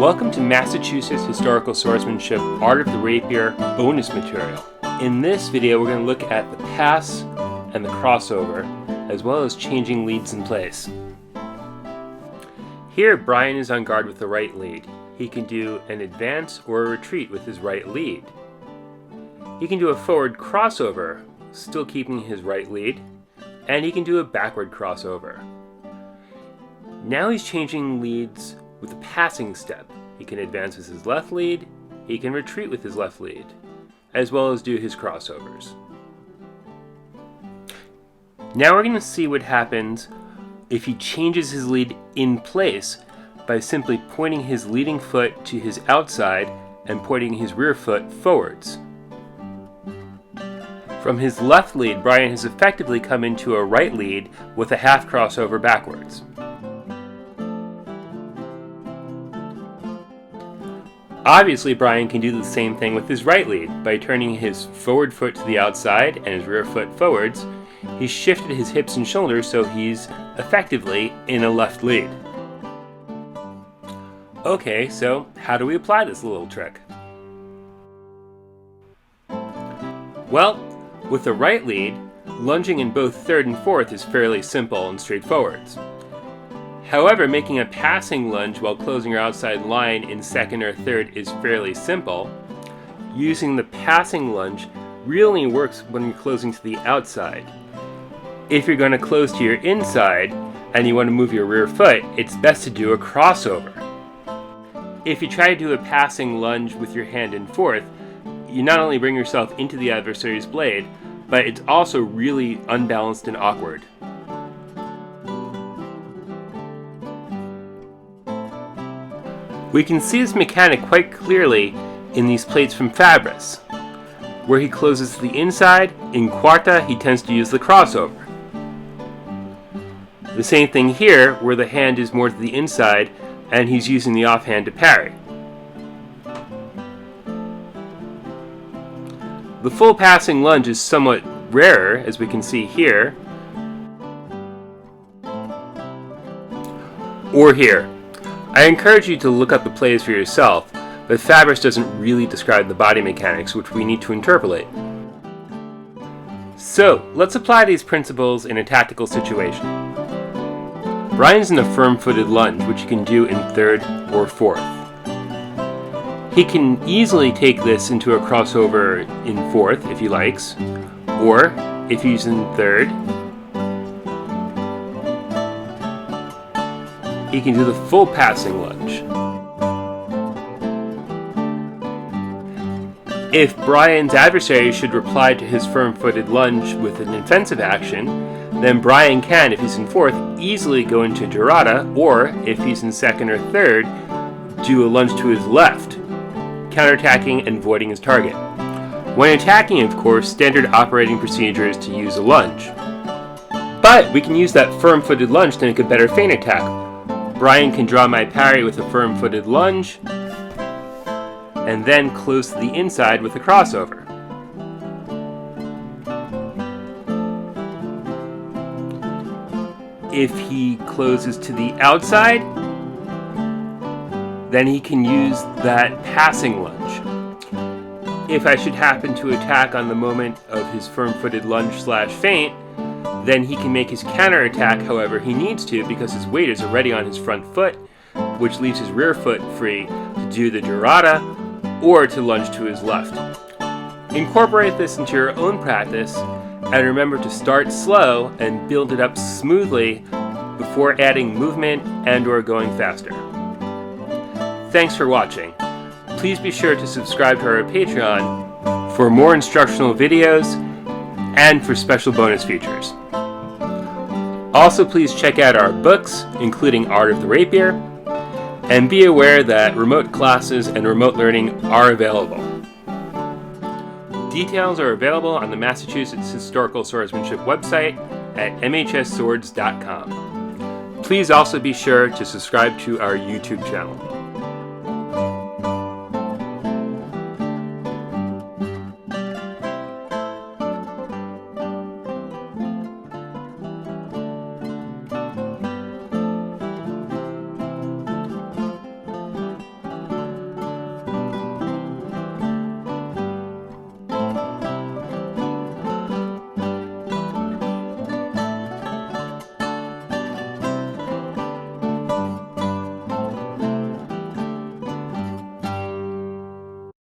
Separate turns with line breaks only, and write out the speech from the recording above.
Welcome to Massachusetts Historical Swordsmanship Art of the Rapier bonus material. In this video we're going to look at the pass and the crossover, as well as changing leads in place. Here Brian is on guard with the right lead. He can do an advance or a retreat with his right lead. He can do a forward crossover, still keeping his right lead, and he can do a backward crossover. Now he's changing leads with a passing step. He can advance with his left lead, he can retreat with his left lead, as well as do his crossovers. Now we're going to see what happens if he changes his lead in place by simply pointing his leading foot to his outside and pointing his rear foot forwards. From his left lead, Brian has effectively come into a right lead with a half crossover backwards. Obviously, Brian can do the same thing with his right lead. By turning his forward foot to the outside and his rear foot forwards, he's shifted his hips and shoulders so he's effectively in a left lead. Okay, so how do we apply this little trick? Well, with the right lead, lunging in both third and fourth is fairly simple and straightforward. However, making a passing lunge while closing your outside line in second or third is fairly simple. Using the passing lunge really works when you're closing to the outside. If you're going to close to your inside and you want to move your rear foot, it's best to do a crossover. If you try to do a passing lunge with your hand in fourth, you not only bring yourself into the adversary's blade, but it's also really unbalanced and awkward. We can see this mechanic quite clearly in these plates from Fabris. Where he closes to the inside, in quarta he tends to use the crossover. The same thing here, where the hand is more to the inside and he's using the offhand to parry. The full passing lunge is somewhat rarer, as we can see here, or here. I encourage you to look up the plays for yourself, but Fabris doesn't really describe the body mechanics which we need to interpolate. So, let's apply these principles in a tactical situation. Brian's in a firm-footed lunge, which he can do in third or fourth. He can easily take this into a crossover in fourth if he likes, or if he's in third, he can do the full passing lunge. If Brian's adversary should reply to his firm-footed lunge with an offensive action, then Brian can, if he's in fourth, easily go into Girata, or if he's in second or third, do a lunge to his left, counterattacking and voiding his target. When attacking, of course, standard operating procedure is to use a lunge. But we can use that firm-footed lunge to make a better feint attack. Brian can draw my parry with a firm-footed lunge, and then close to the inside with a crossover. If he closes to the outside, then he can use that passing lunge. If I should happen to attack on the moment of his firm-footed lunge / feint, then he can make his counterattack however he needs to because his weight is already on his front foot, which leaves his rear foot free to do the Girata or to lunge to his left. Incorporate this into your own practice and remember to start slow and build it up smoothly before adding movement and or going faster. Thanks for watching. Please be sure to subscribe to our Patreon for more instructional videos and for special bonus features. Also, please check out our books, including Art of the Rapier, and be aware that remote classes and remote learning are available. Details are available on the Massachusetts Historical Swordsmanship website at mhsswords.com. Please also be sure to subscribe to our YouTube channel.